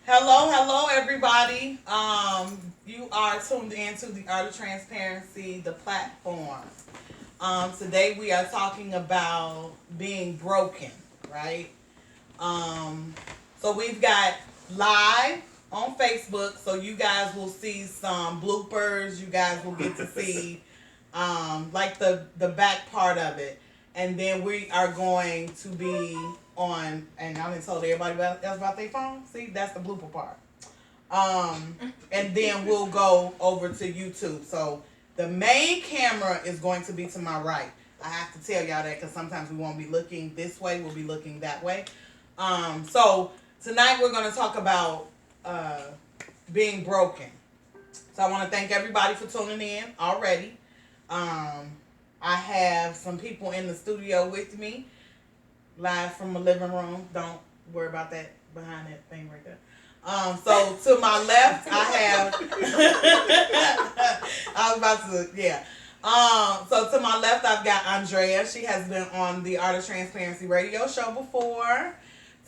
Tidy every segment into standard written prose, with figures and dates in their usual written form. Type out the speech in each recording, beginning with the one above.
Hello, everybody. You are tuned into the Art of Transparency, the platform. Today we are talking about being broken, right? Um, so we've got live on Facebook, so you guys will see some bloopers. You guys will get to see like the back part of it, and then we are going to be on. And I didn't told everybody else about their phone. See, that's the blooper part. And then we'll go over to YouTube. So the main camera is going to be to my right. I have to tell y'all that because sometimes we won't be looking this way. We'll be looking that way. So tonight we're going to talk about being broken. So I want to thank everybody for tuning in already. I have some people in the studio with me, live from the living room. Don't worry about that behind that thing right there. So to my left, I have. I was about to, yeah. So to my left, I've got Andrea. She has been on the Art of Transparency radio show before.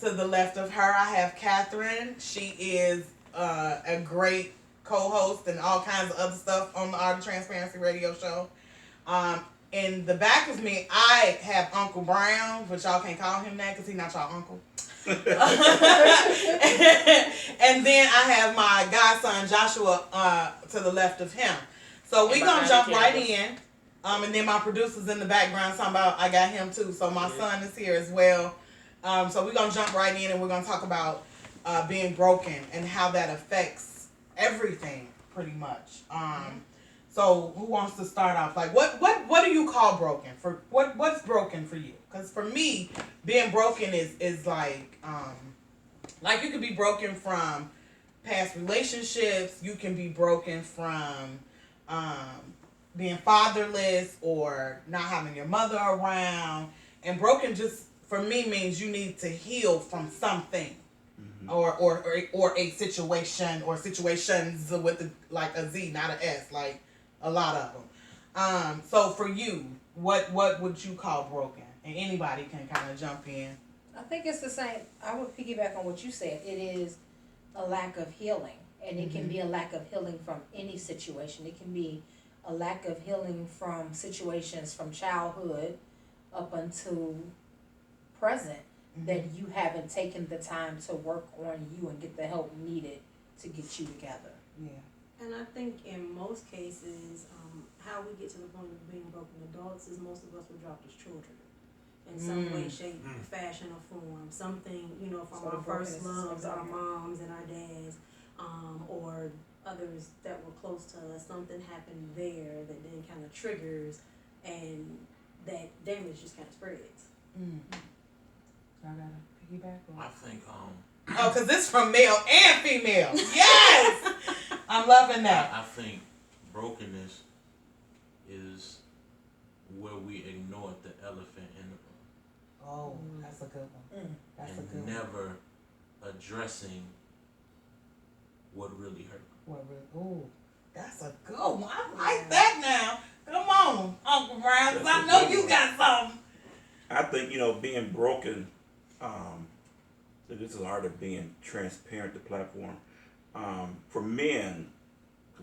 To the left of her, I have Catherine. She is a great co-host and all kinds of other stuff on the Art of Transparency radio show. In the back of me, I have Uncle Brown, but y'all can't call him that because he's not y'all uncle. And then I have my godson Joshua to the left of him. So we gonna jump right in. And then my producer's in the background talking about I got him too. So my son is here as well. So we're gonna jump right in and we're gonna talk about being broken and how that affects everything pretty much. So who wants to start off? Like what do you call broken? For what's broken for you? Because for me, being broken is like you could be broken from past relationships. You can be broken from being fatherless or not having your mother around. And broken just for me means you need to heal from something. Or a situation or situations with like a Z, not a S, like a lot of them. So for you, what would you call broken? And anybody can kind of jump in. I think it's the same. I would piggyback on what you said. It is a lack of healing, and it can be a lack of healing from any situation. It can be a lack of healing from situations from childhood up until present that you haven't taken the time to work on you and get the help needed to get you together. Yeah. And I think in most cases, how we get to the point of being broken adults is most of us were dropped as children. In some way, shape, fashion, or form. Something, from So our first brokenness is loves, something. our moms and our dads, or others that were close to us. Something happened there that then kind of triggers, and that damage just kind of spreads. I gotta piggyback on. I think Oh, because this from male and female. Yes! I'm loving that. I think brokenness is where we ignore the elephant in the room. Oh, that's a good one. That's a good and one. never addressing what really hurt. Ooh, that's a good one. I like that now. Come on, Uncle Brown, 'cause I know you got something. I think, being broken, this is the art of being transparent, the platform. For men,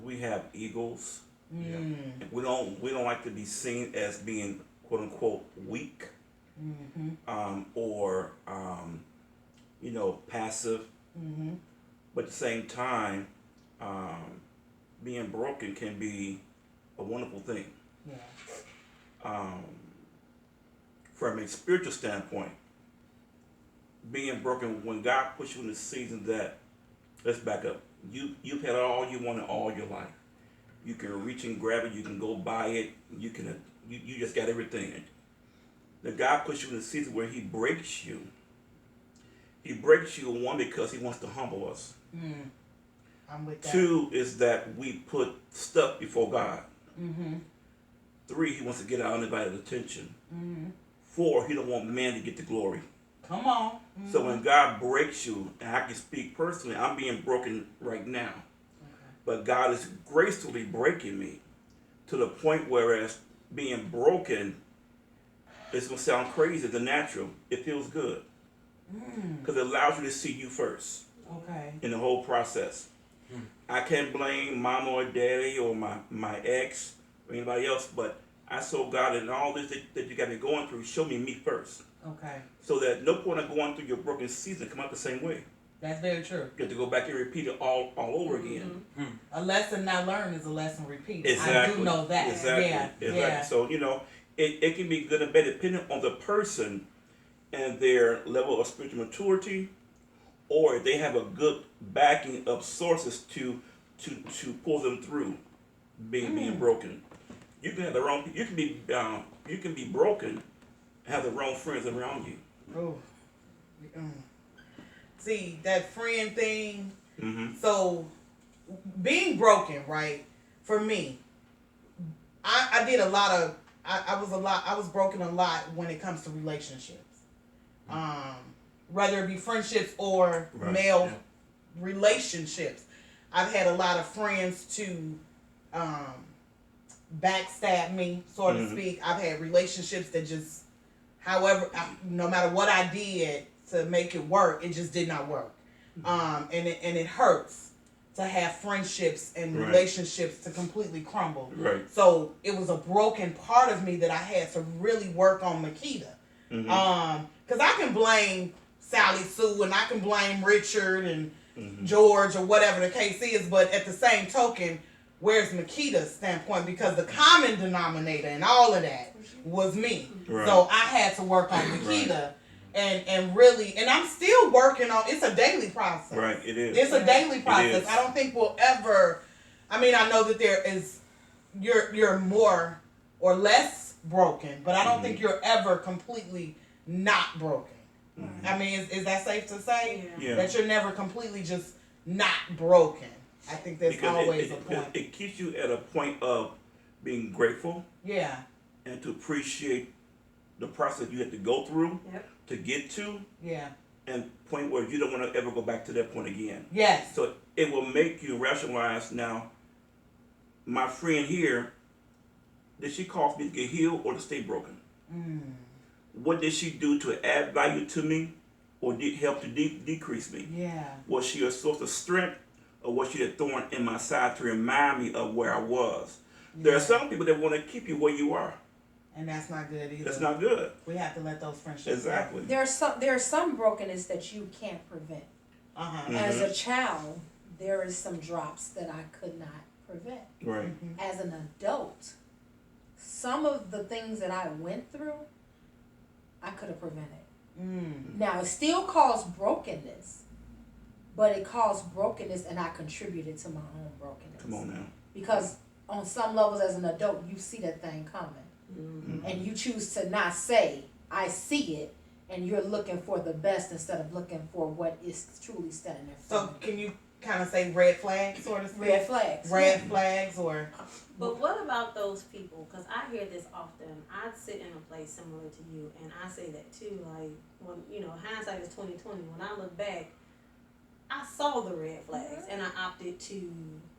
we have egos. And we don't like to be seen as being quote unquote weak, or passive. But at the same time, being broken can be a wonderful thing. Yeah. From a spiritual standpoint, being broken, when God puts you in a season that, let's back up, you've had all you wanted all your life. You can reach and grab it, you can go buy it, you just got everything. Then God puts you in a season where He breaks you. He breaks you, one, because He wants to humble us. I'm with that. Two is that we put stuff before God. 3, He wants to get our undivided attention. 4, He don't want man to get the glory. Come on. So when God breaks you, and I can speak personally, I'm being broken right now. But God is gracefully breaking me to the point whereas being broken, it's going to sound crazy, the natural, it feels good. Because it allows you to see you first. Okay. in the whole process. I can't blame mama or daddy or my ex or anybody else, but I saw God in all this that you got me going through. Show me first, Okay. so that no point of going through your broken season come out the same way. That's very true. You have to go back and repeat it all over again. A lesson not learned is a lesson repeated. Exactly. I do know that. Exactly. Yeah. Exactly. Yeah. So it can be good and bad depending on the person and their level of spiritual maturity, or if they have a good backing of sources to pull them through being broken. You can have the wrong. You can be broken, and have the wrong friends around you. Oh. See that friend thing. Mm-hmm. So being broken, right? For me, I did a lot of. I was broken a lot when it comes to relationships. Whether it be friendships or male relationships. I've had a lot of friends to backstab me, so to speak. I've had relationships that just, no matter what I did to make it work, it just did not work. And it hurts to have friendships and relationships to completely crumble. Right. So it was a broken part of me that I had to really work on Makita. Because I can blame Sally Sue and I can blame Richard and George or whatever the case is, but at the same token, where's Makita's standpoint? Because the common denominator and all of that was me. Right. So I had to work on Makita and really, and I'm still working on, it's a daily process. Right, it is. It's a daily process. is. I don't think we'll ever, I mean, I know that there is, you're more or less broken, but I don't think you're ever completely not broken. I mean, is that safe to say? Yeah. That you're never completely just not broken. I think that's Because always a point. it keeps you at a point of being grateful Yeah. and to appreciate the process you had to go through to get to, Yeah. and point where you don't want to ever go back to that point again. Yes. So it will make you rationalize, now, my friend here, did she cause me to get healed or to stay broken? What did she do to add value to me or did help to decrease me? Yeah. Was she a source of strength or was she a thorn in my side to remind me of where I was? There are some people that want to keep you where you are. And that's not good either. That's not good. We have to let those friendships Exactly. There's some brokenness that you can't prevent. As a child, there is some drops that I could not prevent. Right. As an adult, some of the things that I went through, I could have prevented. Now, it still caused brokenness, but it caused brokenness and I contributed to my own brokenness. Come on now. Because on some levels as an adult, you see that thing coming. And you choose to not say, I see it, and you're looking for the best instead of looking for what is truly standing there for So can you kind of say red flags, sort of speak? Red flags. Red flags or... But what about those people? Because I hear this often. I sit in a place similar to you, and I say that too. Like, when hindsight is 20/20. When I look back, I saw the red flags, and I opted to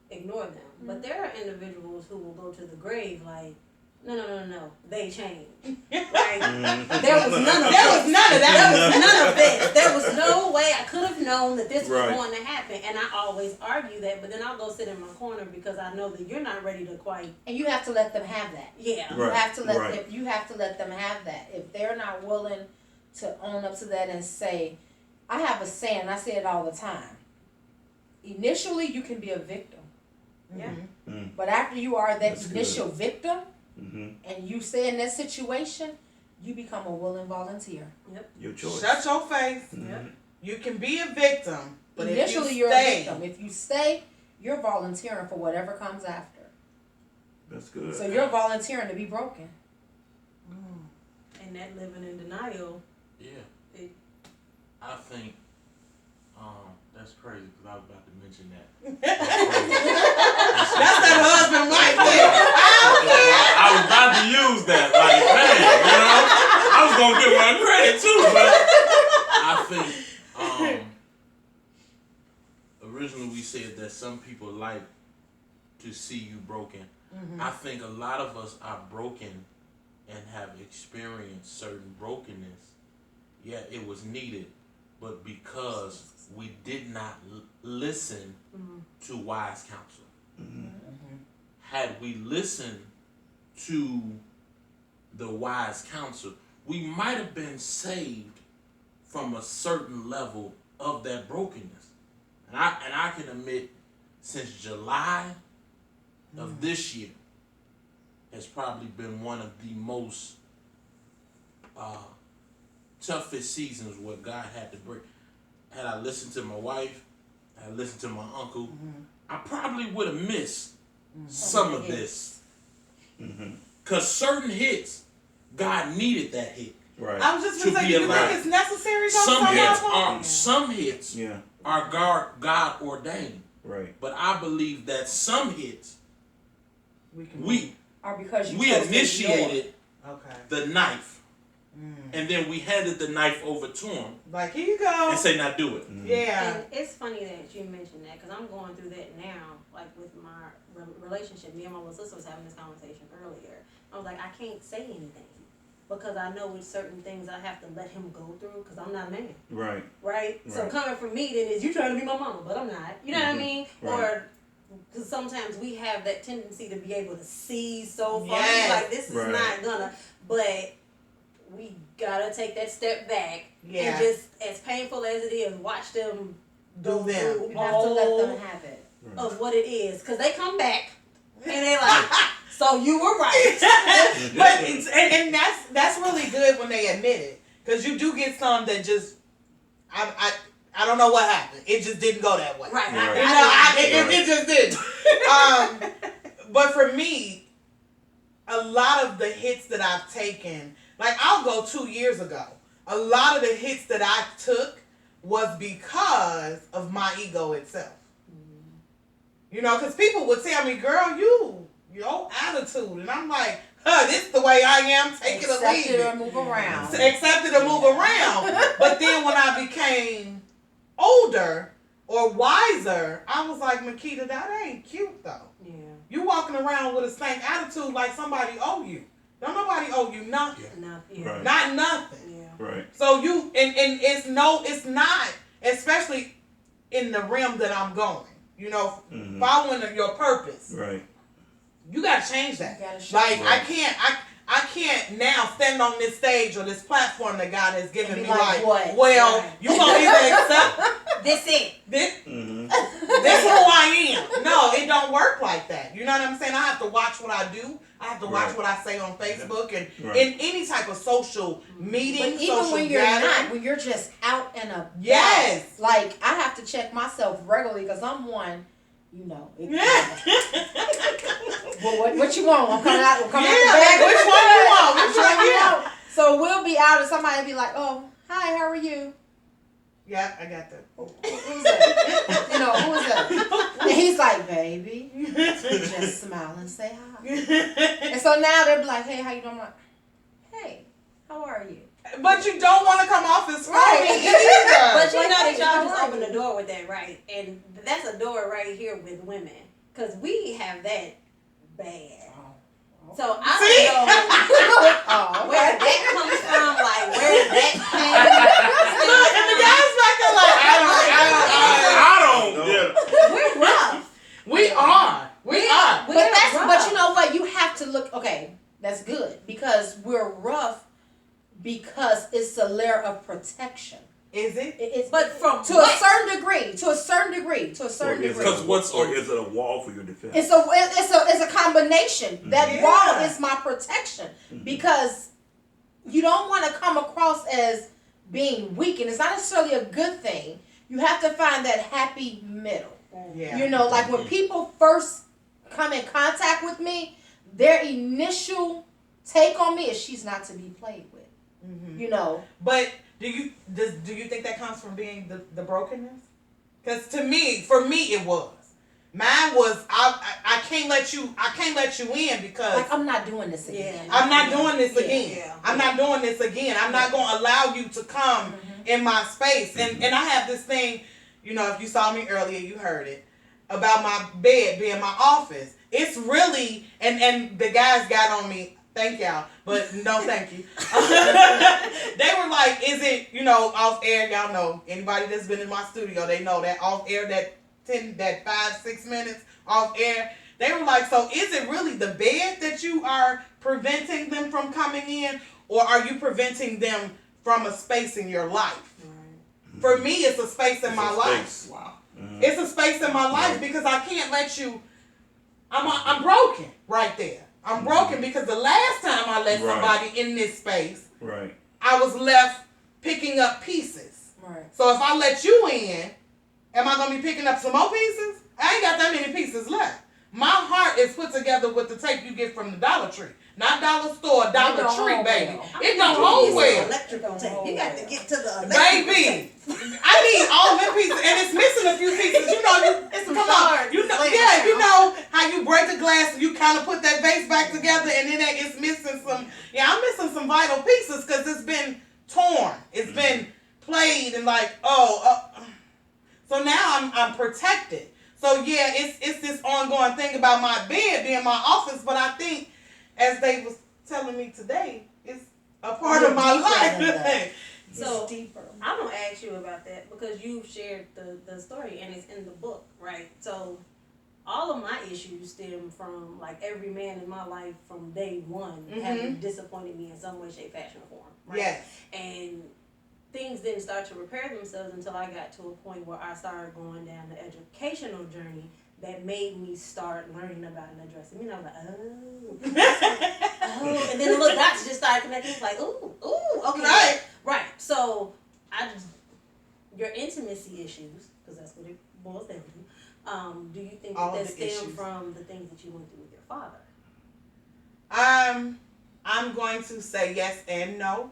ignore them. But there are individuals who will go to the grave like, no, they changed. Like, there was none of this. There was no way I could have known that this was going to happen. And I always argue that, but then I'll go sit in my corner because I know that you're not ready to quite. And you have to let them have that. Yeah. You have to let them have that. If they're not willing to own up to that and say, I have a saying, I say it all the time. Initially, you can be a victim. Yeah. But after you are that That's initial good. victim, and you stay in that situation, you become a willing volunteer. Yep. Your choice. Shut your face. Yep. You can be a victim, but Initially, if you you're stay, a victim. If you stay, you're volunteering for whatever comes after. That's good. So you're volunteering to be broken. And that living in denial. Yeah. I think that's crazy because I was about to mention that. That's that husband wife thing. I was about to use that, like, man, I was gonna give her credit too, but I think originally we said that some people like to see you broken. I think a lot of us are broken and have experienced certain brokenness. Yeah, it was needed, but because we did not listen to wise counsel. Had we listened to the wise counsel, we might have been saved from a certain level of that brokenness. And I can admit, since July of this year has probably been one of the most toughest seasons where God had to break. Had I listened to my wife, had I listened to my uncle, I probably would have missed some of this. Because certain hits, God needed that hit. Right. I was just going to say, do you think it's necessary though? Some hits are God ordained. Right. But I believe that some hits we or because you initiated okay. the knife, and then we handed the knife over to him. Like, here you go. And say, now do it. Yeah. And it's funny that you mentioned that because I'm going through that now, like with my relationship. Me and my little sister was having this conversation earlier. I was like, I can't say anything because I know with certain things I have to let him go through because I'm not a man. Right. Right? So coming from me then is you trying to be my mama, but I'm not. You know what I mean? Right. Or because sometimes we have that tendency to be able to see so far. Yes. Like this is not gonna, but we gotta take that step back and just as painful as it is, watch them do them. You have to let them have it. Of what it is, because they come back and they like, so you were right. But and that's really good when they admit it, because you do get some that just I don't know what happened. It just didn't go that way. Right. It just didn't. But for me, a lot of the hits that I've taken, like I'll go 2 years ago. A lot of the hits that I took was because of my ego itself. You know, because people would tell me, girl, your attitude. And I'm like, this is the way I am, take it or leave it. Accept it or move around. Accept it or move around. But then when I became older or wiser, I was like, Makita, that ain't cute though. Yeah. You walking around with a stank attitude like somebody owe you. Don't nobody owe you nothing. Right. Not nothing. Yeah. Right. So you and it's not, especially in the realm that I'm going. You know, following your purpose. Right. You gotta change that. You gotta show Like right. I can't now stand on this stage or this platform that God has given me. Like, what? well, Right. you gonna either accept This it. this who I am. No, it don't work like that. You know what I'm saying? I have to watch what I do. I have to watch what I say on Facebook and in any type of social meeting. But even when you're not, when you're just out and about. Yes. Like, I have to check myself regularly because I'm one, you know. Well, what you want? I'm coming out the bag. Which one you want? Which one you want? So we'll be out and somebody will be like, oh, hi, how are you? Yeah, I got that. Who's that? You know, who is that? And he's like, baby, just smile and say hi. And so now they'll be like, hey, how you doing? I'm like, hey, how are you? But you don't want to come off as phony Right. either. But you Like, know that hey, y'all how just are opened you? the door with that, right? And that's a door right here with women. Because we have that bad. So I don't know where that comes from, like where that Look, and the guys back there like, I don't. We're rough. we are. But you know what? You have to look. Okay, that's good because we're rough because it's a layer of protection. Is it? It's But from to a certain degree. Because or is it a wall for your defense? It's a combination. That wall is my protection because you don't want to come across as being weak, and it's not necessarily a good thing. You have to find that happy middle. Yeah. You know, like when people first come in contact with me, their initial take on me is she's not to be played with. You know, But do you think that comes from being the brokenness? Because for me, it was. Mine was I can't let you in because like I'm not doing this again. Yeah. I'm not doing this again. Yeah. I'm not doing this again. I'm not going to allow you to come in my space. And I have this thing, you know, if you saw me earlier, you heard it, about my bed being my office. It's really, and the guys got on me Thank y'all, but no, thank you. They were like, "Is it, off air?" Y'all know, anybody that's been in my studio, they know that off air, that 5-6 minutes off air. They were like, "So is it really the bed that you are preventing them from coming in, or are you preventing them from a space in your life?" Right. For me, it's a space in my life. Space. Wow. It's a space in my life because I can't let you. I'm broken right there. I'm broken because the last time I let somebody in this space, right, I was left picking up pieces. Right. So if I let you in, am I gonna be picking up some more pieces? I ain't got that many pieces left. My heart is put together with the tape you get from the Dollar Tree. Not dollar store, Dollar Tree, baby. It don't hold well. Electrical tape. You got to get to the electrical Baby, I need all them pieces, and it's missing a few pieces. It's some come on, shards. you know how you break a glass and you kind of put that vase back together, and then it's missing some. Yeah, I'm missing some vital pieces because it's been torn, it's been played, and so now I'm protected. So yeah, it's this ongoing thing about my bed being my office, but I think, as they was telling me today, it's a part of my life. So deeper. I'm gonna ask you about that because you shared the story and it's in the book, right? So all of my issues stem from like every man in my life from day one having disappointed me in some way, shape, fashion, or form. Right? Yes. And things didn't start to repair themselves until I got to a point where I started going down the educational journey that made me start learning about and addressing me. And I was like, oh, and then the little dots just started connecting. It's like, ooh, okay, right. So your intimacy issues, because that's what it boils down to. Do you think that stem from the things that you went through with your father? I'm going to say yes and no.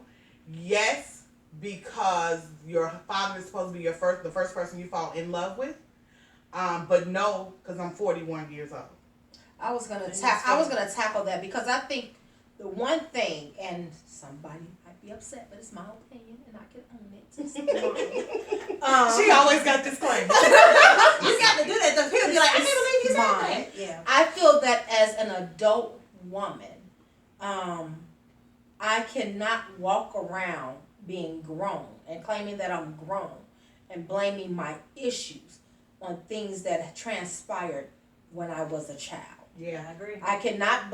Yes, because your father is supposed to be the first person you fall in love with. But no, because I'm 41 years old. I was gonna tackle that because I think the one thing, and somebody might be upset, but it's my opinion, and I can own it. She always got this claim. You got to do that. The people be like, I can't believe you said mine. that. Yeah. I feel that as an adult woman, I cannot walk around being grown and claiming that I'm grown and blaming my issues on things that transpired when I was a child. Yeah, I agree. I cannot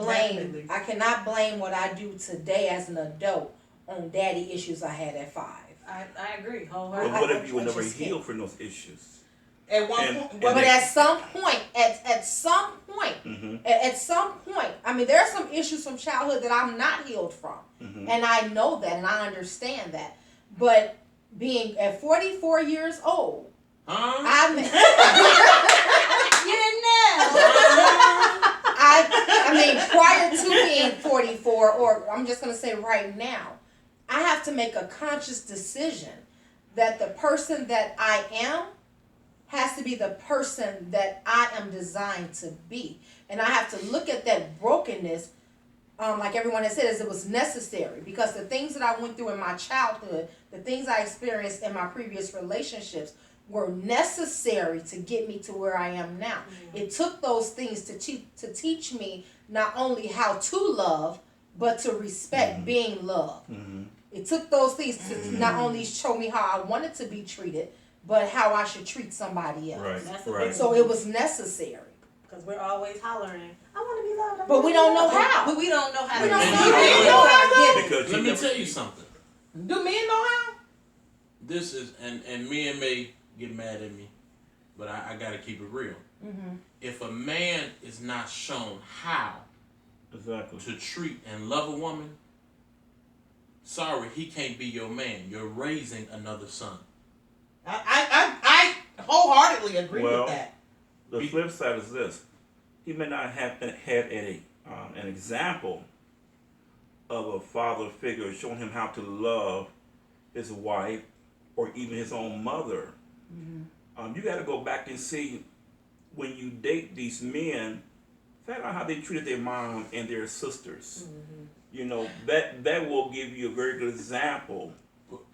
blame what I do today as an adult on daddy issues I had at 5. I agree But wholeheartedly. what if you would never heal from those issues? At one point, But at some point, at some point, I mean, there are some issues from childhood that I'm not healed from, and I know that, and I understand that. But being at 44 years old, I mean, prior to being 44, or I'm just going to say right now, I have to make a conscious decision that the person that I am has to be the person that I am designed to be. And I have to look at that brokenness, like everyone has said, as it was necessary. Because the things that I went through in my childhood, the things I experienced in my previous relationships were necessary to get me to where I am now. It took those things to teach me not only how to love, but to respect being loved. It took those things to not only show me how I wanted to be treated, but how I should treat somebody else. Right. So it was necessary. Because we're always hollering, I want to be loved. But we don't know how. But we don't know how. We to don't do know it. how. Because Let me tell you something. do men know how? This is, and men may get mad at me, but I got to keep it real. If a man is not shown how to treat and love a woman, sorry, he can't be your man. You're raising another son. I wholeheartedly agree with that. The flip side is this: he may not have had an example of a father figure showing him how to love his wife or even his own mother. You got to go back and see when you date these men, find out how they treated their mom and their sisters. You know, that will give you a very good example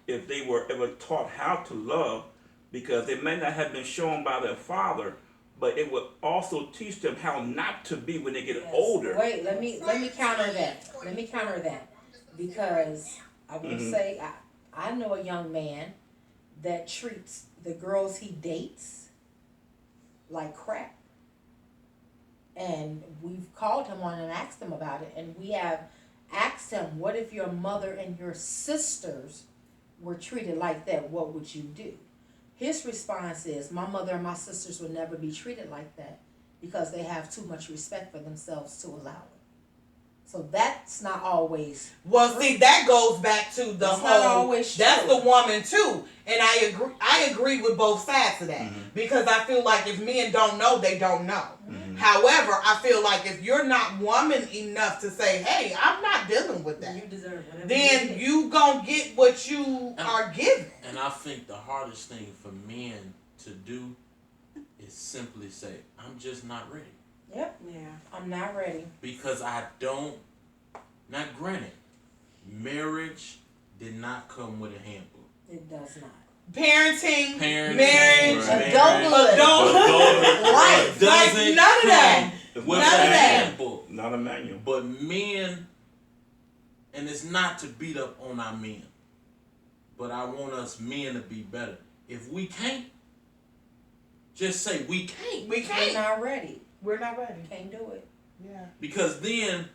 if they were ever taught how to love, because they may not have been shown by their father but it will also teach them how not to be when they get Yes. older. Wait, let me counter that. Let me counter that. Because I will say I know a young man that treats the girls he dates like crap. And we've called him on and asked him about it, and we have asked him, what if your mother and your sisters were treated like that? What would you do? His response is, my mother and my sisters would never be treated like that because they have too much respect for themselves to allow it. So that's not always. Well, see, that goes back to the It's not whole. always That's true. the woman too, and I agree. I agree with both sides of that because I feel like if men don't know, they don't know. However, I feel like if you're not woman enough to say, "Hey, I'm not dealing with that," You deserve whatever. then you gonna get what you are given. And I think the hardest thing for men to do is simply say, I'm just not ready. Yep, Yeah. I'm not ready. Because I don't, not granted, marriage did not come with a handbook. It does not. Parenting, Parenting, marriage, right. Adulthood. adult life, like Doesn't none of that. with None a of that. handbook. Not a manual. But men, and it's not to beat up on our men, but I want us men to be better. If we can't, just say we can't. We We're can't. not ready. We're not ready. Can't do it. Yeah. Because then,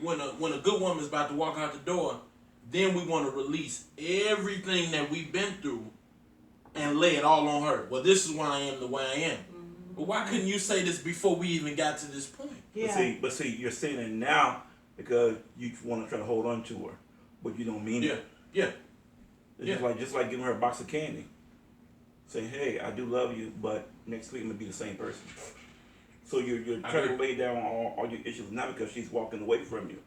when a good woman's about to walk out the door, then we want to release everything that we've been through and lay it all on her. Well, this is why I am the way I am. But why couldn't you say this before we even got to this point? Yeah. But see, you're saying it now because you want to try to hold on to her, but you don't mean Yeah, it. yeah. It's just like giving her a box of candy. Saying, hey, I do love you, but next week I'm gonna be the same person. So you're trying to lay down all your issues now because she's walking away from you.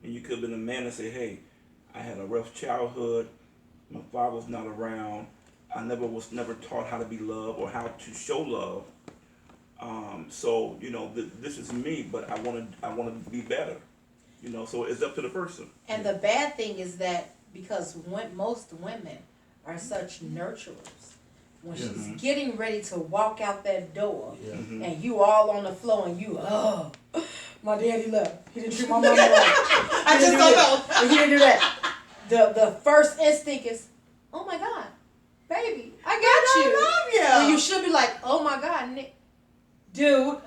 And you could have been a man and say, hey, I had a rough childhood. My father's not around. I was never taught how to be loved or how to show love. So this is me, but I want to be better. So it's up to the person. And the bad thing is that because most women are such nurturers, when she's getting ready to walk out that door, and you all on the floor and you, my daddy left. He didn't treat my mama right. I just don't know. He didn't do that. The first instinct is, oh my God, baby, I got you. I love you. When you should be like, oh my God, Nick, dude,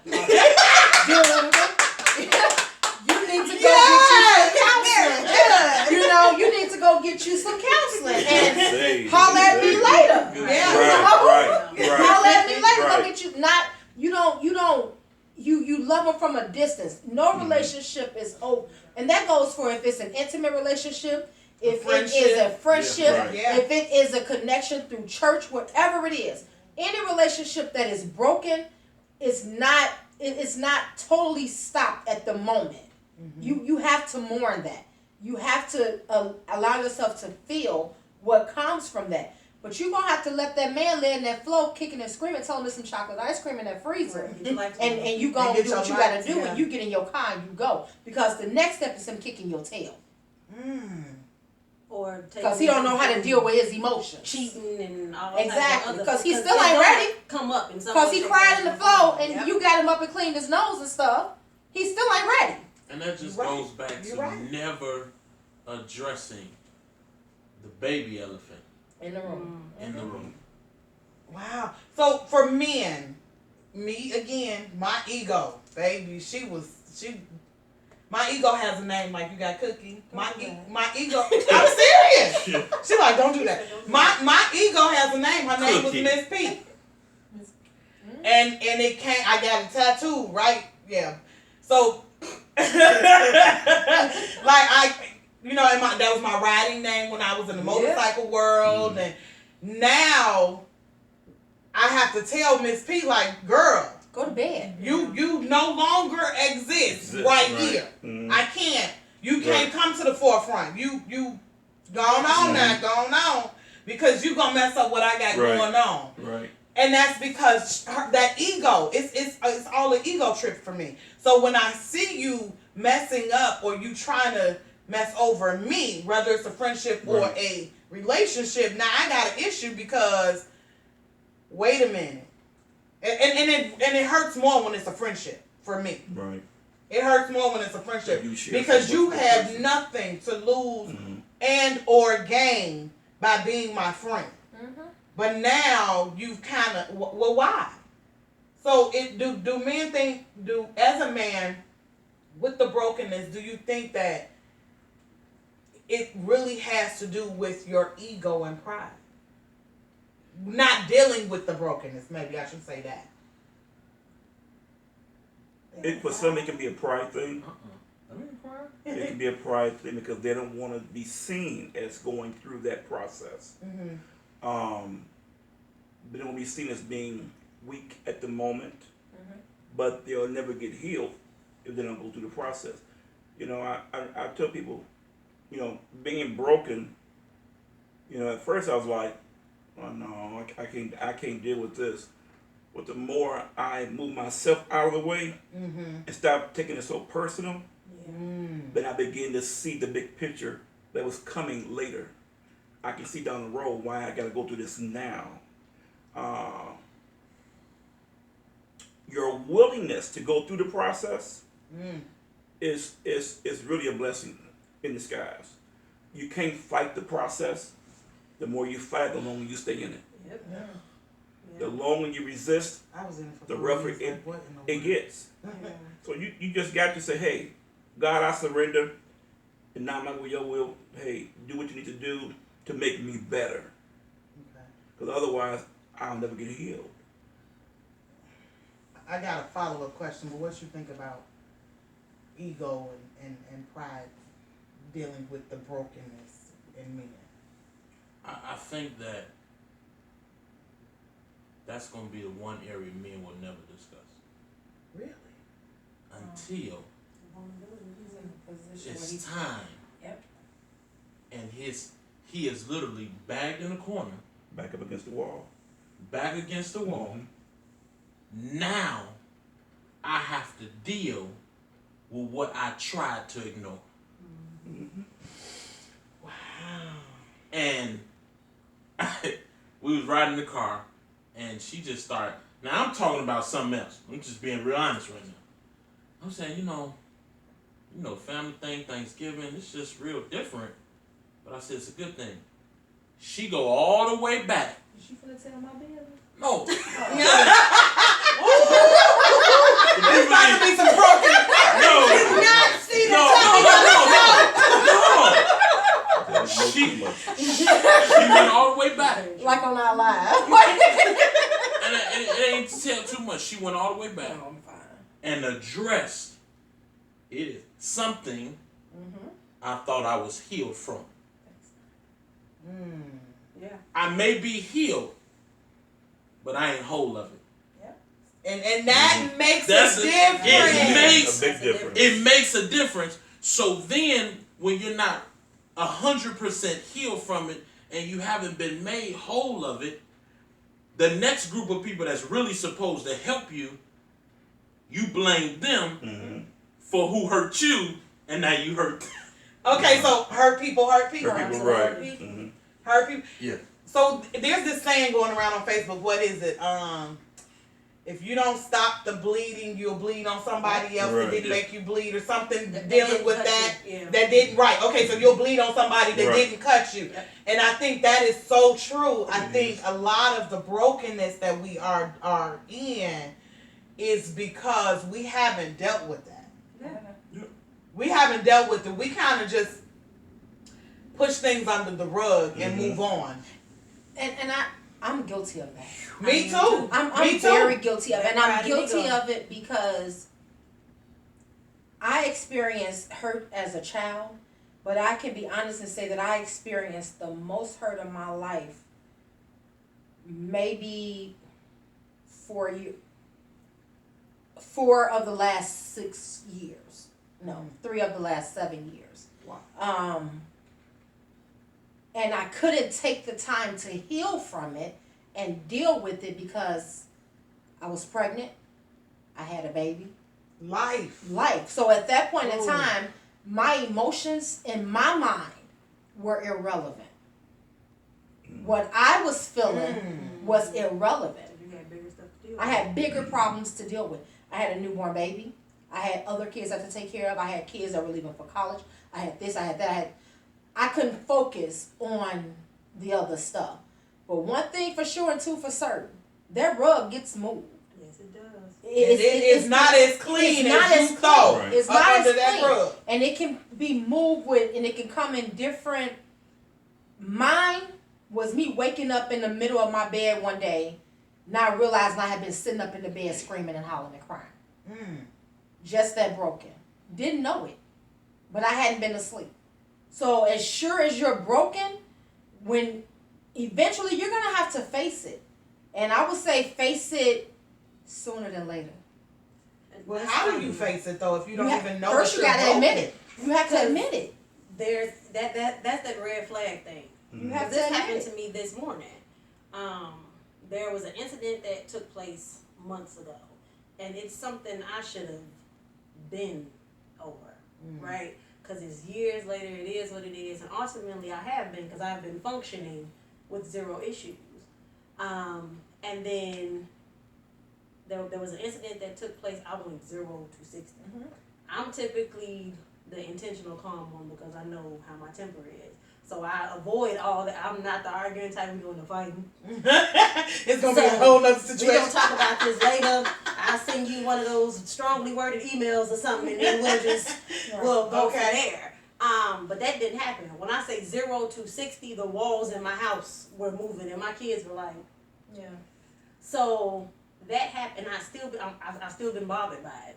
you need to go get you some counseling. You need to go get you some counseling and holler at me later. Yeah. Holler at me later. Right. Go get you love them from a distance. No relationship is and that goes for if it's an intimate relationship, if it is a friendship, Yeah. if it is a connection through church, whatever it is. Any relationship that is broken is not totally stopped at the moment. You have to mourn that. You have to allow yourself to feel what comes from that. But you're going to have to let that man lay in that floor kicking and screaming, telling him there's some chocolate ice cream in that freezer. And you going to do what you got to do, and you get in your car and you go. Because the next step is him kicking your tail. Or because he don't know how to deal with his emotions. Cheating and all exactly. Because he because still ain't ready. Come up in some because he cried in the floor and Yep. you got him up and cleaned his nose and stuff. He still ain't ready. And that just You're goes back You're to right. never addressing the baby elephant In the room. in the room. Wow. So for men, me again, my ego, baby, my ego has a name like you got Cookie. My ego, I'm serious. She like, don't do that. My ego has a name. Her name was Cookie. Miss P. And it came. I got a tattoo, right? Yeah. So, like that was my riding name when I was in the motorcycle world, and now I have to tell Miss P like, girl, go to bed. You no longer exist right here. I can't. You can't come to the forefront. You gone on now, gone on, because you gonna mess up what I got going on. Right. And that's because that ego, it's all an ego trip for me. So when I see you messing up or you trying to mess over me, whether it's a friendship or a relationship, now I got an issue because, wait a minute. And it hurts more when it's a friendship for me. Right. It hurts more when it's a friendship You share because so you much with the have person. nothing to lose Mhm. and or gain by being my friend. Mm-hmm. But now you've kind of well, why? So do men think as a man with the brokenness? Do you think that it really has to do with your ego and pride? Not dealing with the brokenness, maybe I should say that. For some, it can be a pride thing. I mean, choir. It can be a pride thing because they don't want to be seen as going through that process. Mhm. They don't want to be seen as being weak at the moment, Mhm. but they'll never get healed if they don't go through the process. You know, I tell people, you know, being broken, you know, at first I was like, oh no, I can't deal with this. But the more I move myself out of the way Mhm. and stop taking it so personal, Mm. then I begin to see the big picture that was coming later. I can see down the road why I got to go through this now. Your willingness to go through the process Mm. is really a blessing in disguise. You can't fight the process. The more you fight, the longer you stay in it. Yep. Yeah. The longer you resist, I was in it for the 4 rougher years, like, what in the it world? gets. So you just got to say, hey, God, I surrender, and not my will, your will. Hey, do what you need to do to make me better. Okay. Because otherwise, I'll never get healed. I got a follow-up question, but what you think about ego and pride dealing with the brokenness in men? I think that that's going to be the one area men will never discuss Really? until He's in a position where it's time. Yep. And he is literally bagged in a corner, Back up against the wall. back against the wall. Now I have to deal with what I tried to ignore. Wow. And we was riding the car, and she just started. Now I'm talking about something else. I'm just being real honest right now. I'm saying, you know, family thing, Thanksgiving, it's just real different. But I said it's a good thing. She go all the way back. Is she finna tell my business? No. There's about to be some broken. No. Not see the No. She went all the way back. Like on our live. And it ain't to tell too much. She went all the way back No, I'm fine. and addressed it is something Mm-hmm. I thought I was healed from. Mm. Yeah. I may be healed, but I ain't whole of it. And that makes That's a it. difference. It makes a big difference. It makes a difference. So then, when you're not 100% healed from it, and you haven't been made whole of it, the next group of people that's really supposed to help you, you blame them for who hurt you, and now you hurt them. Okay, so hurt people hurt people. Hurt people, Hurt right. people. Mhm. Hurt people. Yeah. So there's this saying going around on Facebook. What is it? If you don't stop the bleeding, you'll bleed on somebody else Right. that didn't make you bleed, or something That dealing didn't with cut that. you. Yeah. That didn't right. Okay, so you'll bleed on somebody that Right. didn't cut you. Yep. And I think that is so true. I think a lot of the brokenness that we are in is because we haven't dealt with that. Yeah. We haven't dealt with it. We kind of just push things under the rug and move on. And I'm guilty of that. Me too. I'm Me too. very guilty of it. And I'm Pride and guilty ego. of it because I experienced hurt as a child, but I can be honest and say that I experienced the most hurt of my life maybe 4 of the last 6 years. No, 3 of the last 7 years. Wow. And I couldn't take the time to heal from it and deal with it because I was pregnant. I had a baby. Life. So at that point in Ooh. time, my emotions in my mind were irrelevant. What I was feeling was irrelevant. You had bigger stuff to I had bigger problems to deal with. I had a newborn baby. I had other kids I had to take care of. I had kids that were leaving for college. I had this, I had that. I couldn't focus on the other stuff. But one thing for sure and two for certain, that rug gets moved. Yes, it does. It's not as clean as you thought. Right. It's not as under that clean. rug. And it can be moved with, and it can come in different. Mine was me waking up in the middle of my bed one day, not realizing I had been sitting up in the bed screaming and hollering and crying. Just that broken. Didn't know it, but I hadn't been asleep. So as sure as you're broken, when eventually you're gonna have to face it, and I would say face it sooner than later. Well, how do you face it though if you don't even know First, that you you're gotta broken? admit it. You have to admit it. There's that's that red flag thing. You have to This admit happened it. to me this morning. There was an incident that took place months ago, and it's something I should have been over, right? Because it's years later, it is what it is, and ultimately I have been, because I've been functioning with zero issues. And then there was an incident that took place. I went 0 to 60. I'm typically the intentional calm one because I know how my temper is. So I avoid all that. I'm not the arguing type. We're doing the fighting. It's gonna be a whole nother We're situation. gonna talk about this later. I'll send you one of those strongly worded emails or something, and then we'll go from there. But that didn't happen. When I say 0 to 60, the walls in my house were moving, and my kids were like, Yeah. so that happened. I've still been bothered by it,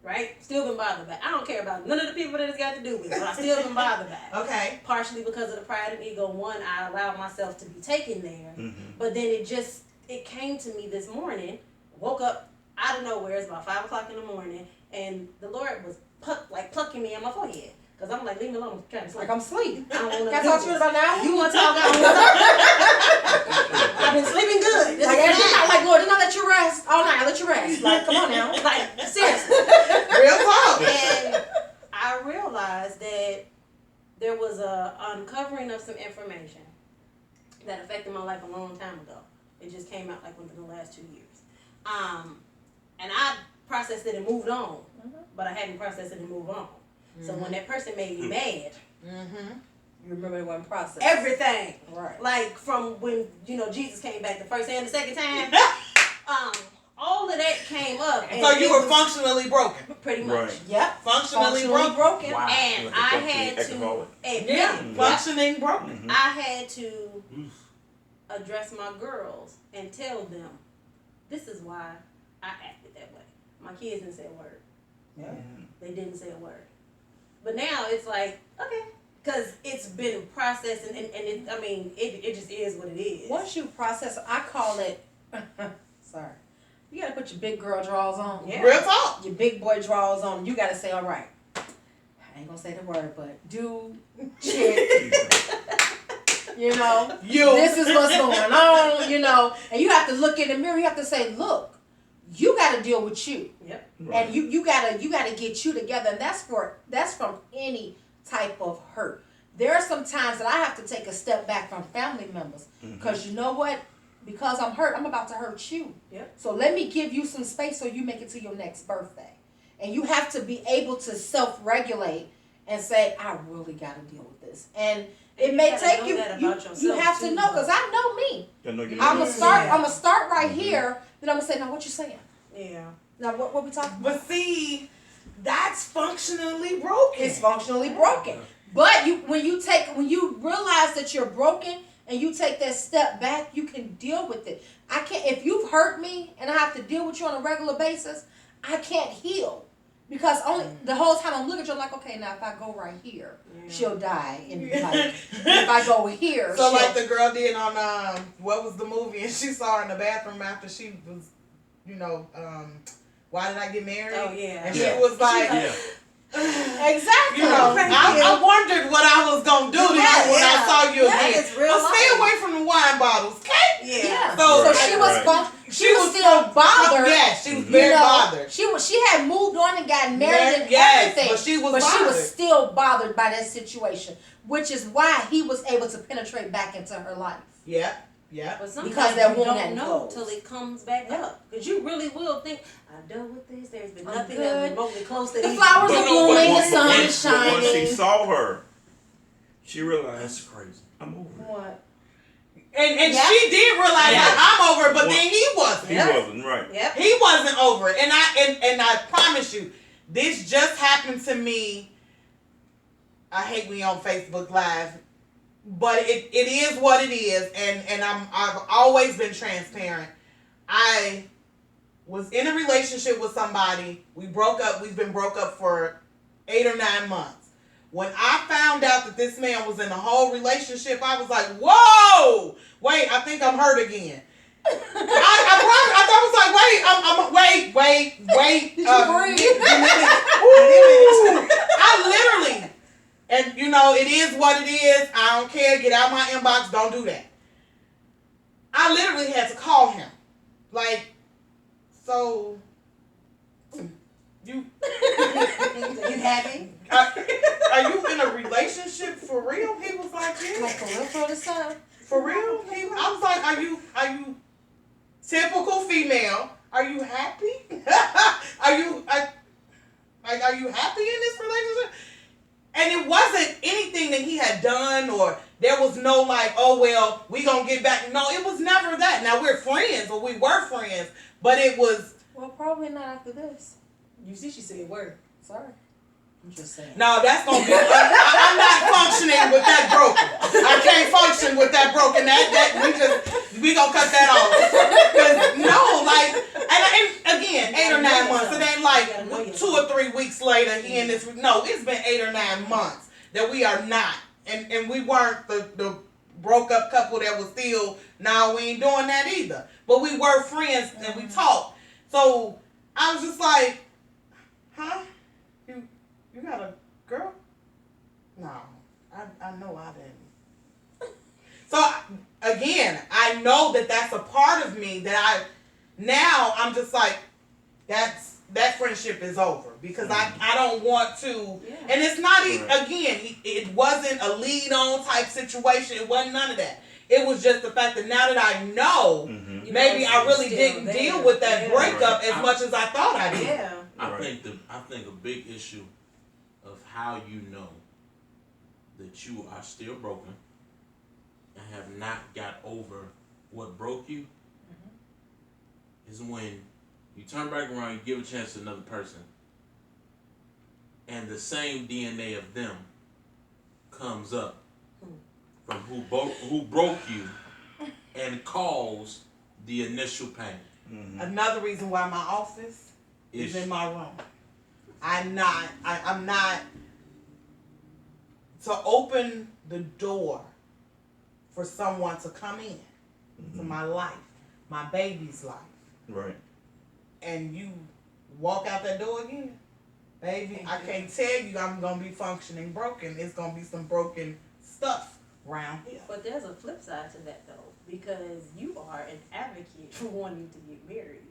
right? Still been bothered by it. I don't care about none of the people that it's got to do with it, but I still been bothered by it. Okay. Partially because of the pride and ego. One, I allowed myself to be taken there, but then it came to me this morning. Woke up out of nowhere. It's about 5 o'clock in the morning, and the Lord was plucking me on my forehead. Cause I'm like, leave me alone. I'm trying to sleep. Like I'm asleep. I don't want Can I to talk to you about now? You want to talk? I don't want to talk. I've been sleeping good. This Like, is it's bad. not like, Lord, did not let you rest all night. I let you rest. Like, come on now. Like, seriously. Real talk. And I realized that there was a uncovering of some information that affected my life a long time ago. It just came out like within the last 2 years. And I processed it and moved on, but I hadn't processed it and moved on. So when that person made me mad, You remember the one process. everything, Right. like from when Jesus came back the first and the second time, all of that came up. And So you it were was functionally broken. pretty much. Right. Yep. Functionally broken. broken. Wow. And Like a I functioning had to alcoholic. admit, Yeah. Functioning broken. I had to address my girls and tell them, this is why I acted that way. My kids didn't say a word. Yeah. They didn't say a word. But now it's like, okay, because it's been processed and it just is what it is. Once you process, I call it, sorry, you gotta put your big girl drawers on. Yeah. Real talk. Your big boy drawers on. You gotta say, all right, I ain't gonna say the word, but do, chick, you know, this is what's going on, you know, and you have to look in the mirror, you have to say, look, you gotta deal with you. Yep. Right. And you gotta get you together, and that's from any type of hurt. There are some times that I have to take a step back from family members because you know what? Because I'm hurt, I'm about to hurt you. Yep. So let me give you some space so you make it to your next birthday. And you have to be able to self-regulate and say, I really gotta deal with this. And it you may gotta take know you. that You about yourself, have to too, know because I know me. I know you I'm know. gonna start right here. Then I'm gonna say, now what you saying? Yeah. Now what we talking about? But see, that's functionally broken. It's functionally broken. But when you realize that you're broken and you take that step back, you can deal with it. I can't, if you've hurt me and I have to deal with you on a regular basis, I can't heal. Because only the whole time I'm looking at you, I'm like, okay, now if I go right here, she'll die. And like, if I go here, So she'll, like the girl did on what was the movie, and she saw her in the bathroom after she was, Why Did I Get Married? Oh yeah. And Yeah. she was like, Yeah. exactly. I wondered what I was gonna do to you when I saw you That again. is real But stay life. away from the wine bottles, okay? Yeah. So So she Right, was right. she was still bothered. Yeah, she was You very know, bothered. She had moved on and got married and Yes, everything. but she was she bothered. was still bothered by that situation, which is why he was able to penetrate back into her life. Yeah. Yeah. But sometimes Because that you wound don't hadn't know closed. till it comes back up. Because you really will think, I've dealt with this. There's been I'm nothing good. that's remotely close to The these. flowers But- are but blooming, the once- sun but is once he shining. saw her, she That's realized, crazy. I'm over it. What? And Yeah. she did realize Yeah. that I'm over it, but Well, then he wasn't. He Yeah. wasn't, right. Yep. He wasn't over it. And I promise you, this just happened to me. I hate we on Facebook Live, but it is what it is, and I've always been transparent. I was in a relationship with somebody. We broke up. We've been broke up for 8 or 9 months. When I found out that this man was in a whole relationship, I was like, "Whoa! Wait, I think I'm hurt again." I promise. I was like, "Wait, wait." Did you breathe? Ooh, I literally, and you know, it is what it is. I don't care. Get out my inbox. Don't do that. I literally had to call him, like, so you. You happy? Are you in a relationship for real? He was like, Like yeah. for real for the sun? For real? I was like, are you typical female? Are you happy? are you happy in this relationship? And it wasn't anything that he had done, or there was no like, oh well, we gonna get back. No, it was never that. Now we're friends, or we were friends, but it was Well, probably not after this. You see, she said word. Sorry. I'm just saying. no. That's gonna be. I'm not functioning with that broken. I can't function with that broken. We gonna cut that off. 'Cause no, like, and again, 8 or 9 months. It ain't like 2 or 3 weeks later. He in this. No, it's been 8 or 9 months that we are not, and we weren't the broke up couple that was still. Now we ain't doing that either. But we were friends and we talked. So I was just like, huh? You got a girl? No, I know I didn't. So again, I know that that's a part of me that I'm just like, that friendship is over because I don't want to, Yeah. and it's not Right. again, it wasn't a lead on type situation. It wasn't none of that. It was just the fact that now that I know, Mm-hmm. You maybe know, I it's really still didn't there. deal with that Yeah. breakup Right. as much as I thought I did. Yeah. I Right. think a big issue of how you know that you are still broken and have not got over what broke you is when you turn back around, you give a chance to another person, and the same DNA of them comes up from who broke you and caused the initial pain. Mm-hmm. Another reason why my office is in my room. I'm not to open the door for someone to come in to my life, my baby's life, Right. and you walk out that door again, baby. I can't tell you I'm gonna be functioning broken. It's gonna be some broken stuff around here. But there's a flip side to that though, because you are an advocate for wanting to get married.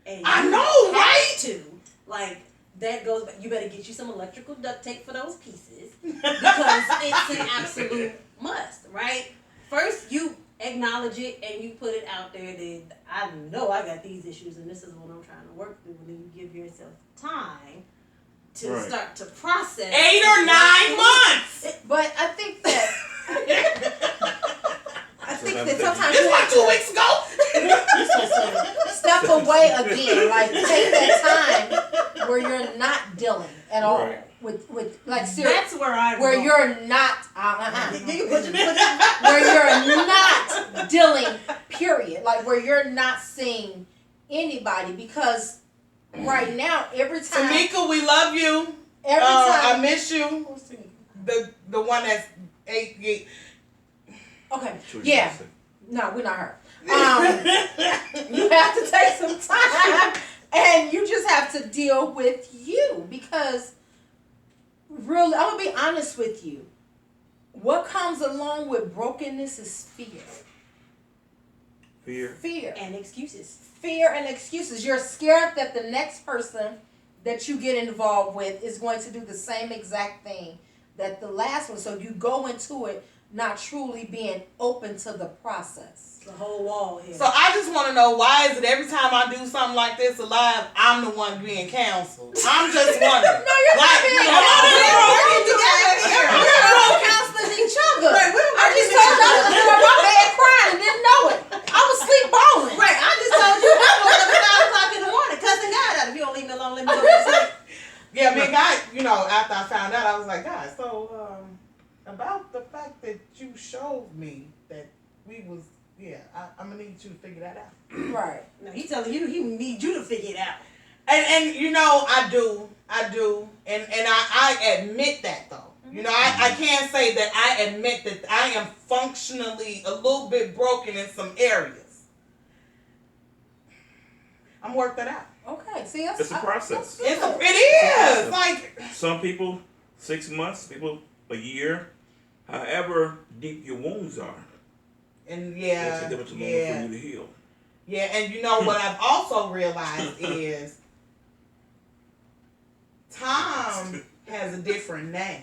And I you know, have right? to. Like, that goes back. You better get you some electrical duct tape for those pieces. Because it's an absolute must, right? First, you acknowledge it and you put it out there that I know I got these issues and this is what I'm trying to work through. And then you give yourself time to Right. start to process. 8 or 9 months. But I think that sometimes It's you like have 2 to weeks ago. step away again. Like take that time where you're not dealing at all Right. with like seriously, That's where I where go. you're not where you're not dealing. Period. Like where you're not seeing anybody because right now every time Tamika, we love you. every I time. miss you. The one that's 8. Okay. True, Yeah. you No, we're not her. You have to take some time and you just have to deal with you because really, I'm going to be honest with you. What comes along with brokenness is fear. Fear. Fear. And excuses. Fear and excuses. You're scared that the next person that you get involved with is going to do the same exact thing that the last one. So you go into it not truly being open to the process. The whole wall here. So I just want to know, why is it every time I do something like this alive, I'm the one being counseled? I'm just wondering. No, you're not being We're counseling each other. Right, we're I just told you I was on my bed crying and didn't know it. I was sleep balling. Right, I just told you I woke up at 5 o'clock in the morning, cussing God out. If you don't leave me alone, let me go to sleep. Yeah, me and God, after I found out, I was like, God, so about the fact that you showed me that we was, I'm gonna need you to figure that out. Right. No, he telling you he need you to figure it out. And I do, and I admit that though. I can't say that I admit that I am functionally a little bit broken in some areas. I'm work that out. Okay. See, It's a process. It is like Some people 6 months, people a year. However deep your wounds are, and it's a different moment for you to heal. Yeah, and what I've also realized is Tom has a different name,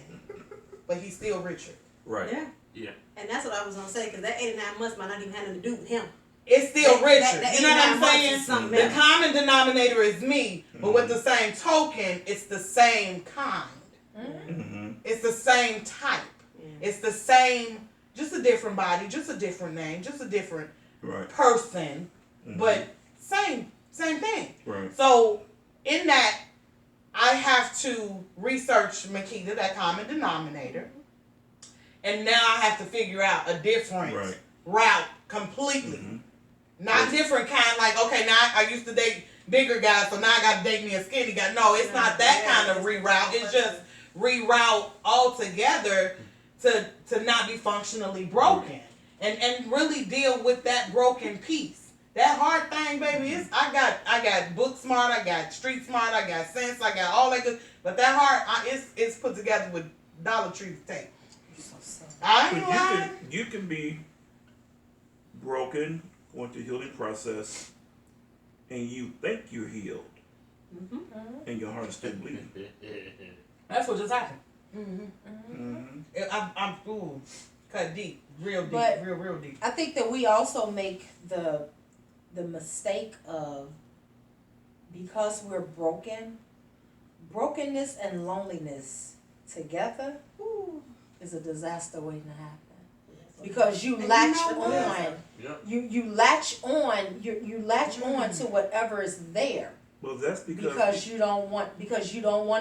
but he's still Richard. Right. Yeah. Yeah. And that's what I was gonna say, because that 89 months might not even have nothing to do with him. It's still Richard. that You know what 89 I'm months saying? is something The else. common denominator is me, but with the same token, it's the same kind. Mm-hmm. It's the same type. Yeah. It's the same, just a different body, just a different name, just a different Right. person, Mm-hmm. but same thing. Right. So in that, I have to research Makita, that common denominator, and now I have to figure out a different Right. route completely. Mm-hmm. Not different kind, like, okay, now I used to date bigger guys, so now I got to date me a skinny guy. No, it's not that kind of reroute. It's just reroute altogether to not be functionally broken and really deal with that broken piece. That hard thing, baby, is I got book smart, I got street smart, I got sense, I got all that good, but that heart, it's put together with Dollar Tree tape. I ain't lying. But you can be broken, going through healing process, and you think you're healed, and your heart is still bleeding. That's what just happened. Mm-hmm. I'm cut deep, real deep, But- real deep. I think that we also make the mistake of, because we're broken, brokenness and loneliness together is a disaster waiting to happen. Because you And latch you know what? on, Yep. you latch on, you latch on to whatever is there. Well, that's Because you don't want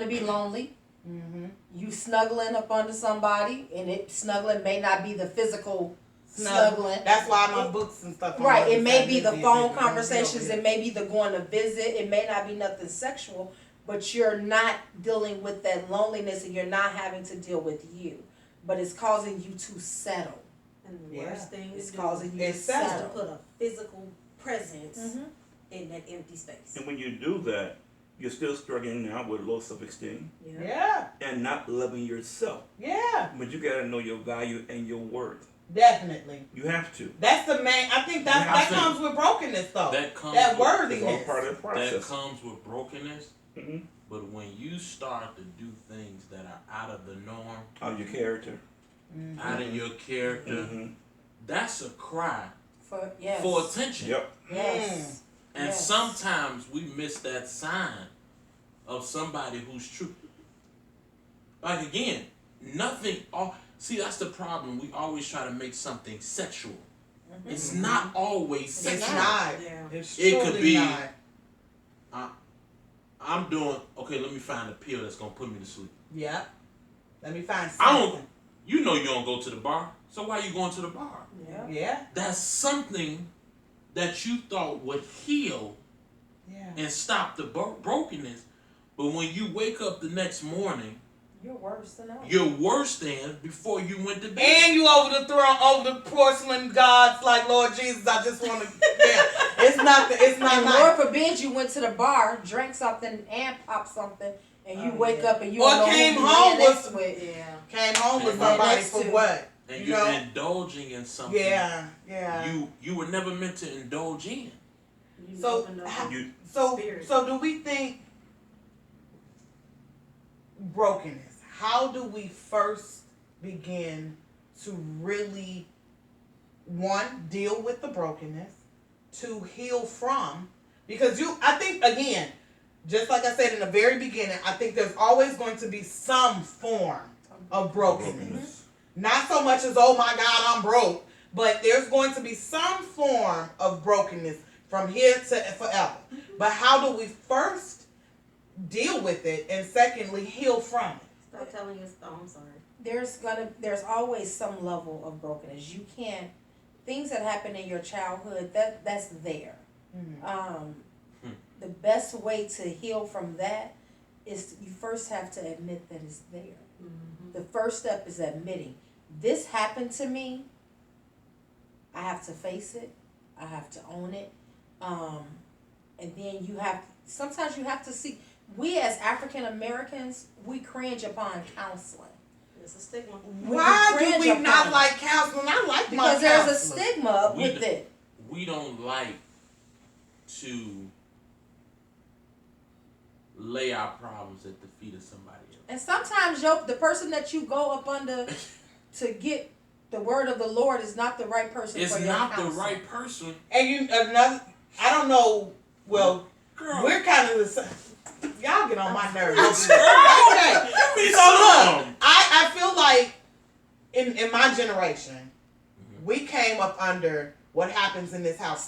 to be lonely. Mm-hmm. You snuggling up under somebody, and snuggling may not be the physical Snuggle. snuggling. That's why my books and stuff. are Right, always it may that be the busy, phone busy, conversations, busy. it may be the going to visit, it may not be nothing sexual, but you're not dealing with that loneliness and you're not having to deal with you. But it's causing you to settle. And the Yeah. worst thing It's to causing you to It's is to settle. put a physical presence Mhm. in that empty space. And when you do that, you're still struggling now with low self-esteem Yeah, and not loving yourself. yeah, But you gotta know your value and your worth. definitely. You have to. That's the main. I think that Yeah, I think comes with brokenness, though. That comes That with, It's all worthiness. part of the that process. comes with brokenness. Mm-hmm. But when you start to do things that are out of the norm, Out of your character. out of your character, Mm-hmm. that's a cry For yes. for attention. Yep. Yes. And Yes. sometimes we miss that sign of somebody who's true. Like again, nothing. See, that's the problem. We always try to make something sexual. It's not always It's sexual. not. Yeah. It's It could truly be- not. I'm doing okay. Let me find a pill that's gonna put me to sleep. Yeah. Let me find I something. don't. You know you don't go to the bar, so why you going to the bar? Yeah. Yeah. That's something that you thought would heal Yeah. and stop the brokenness, but when you wake up the next morning, You're worse than us. you're worse than before you went to bed. And you over the throne, over the porcelain gods, like Lord Jesus. I just want to. Yeah. It's nothing. It's not And nice. Lord forbid you went to the bar, drank something, and popped something, and you Oh, wake yeah. up and you Or don't know came who you home laying with- next with. Yeah. Came home with And somebody next for to- what? and you you're know? indulging in something Yeah. Yeah. you were never meant to indulge in. You So, opened up how- You spirit. So do we think brokenness? How do we first begin to really one, deal with the brokenness. Two, heal from. Because I think, again, just like I said in the very beginning, I think there's always going to be some form of brokenness. Not so much as, oh my God, I'm broke, but there's going to be some form of brokenness from here to forever. But how do we first deal with it, and secondly, heal from it? Stop telling your story. I'm sorry. There's always some level of brokenness. You can't, things that happen in your childhood, that's there. Mm-hmm. The best way to heal from that is you first have to admit that it's there. Mm-hmm. The first step is admitting, this happened to me. I have to face it. I have to own it. And then sometimes you have to see, we as African Americans, we cringe upon counseling. It's a stigma. Why do we cringe not upon like counseling? I like my because there's a counselor. stigma We with do. it. We don't like to lay our problems at the feet of somebody else. And sometimes the person that you go up under to get the word of the Lord is not the right person It's for your not counsel. the right person. And I don't know, well, Girl, we're kind of the same. Y'all get on my nerves. Girl, Okay. give me So look, some. I feel like in my generation, we came up under what happens in this house.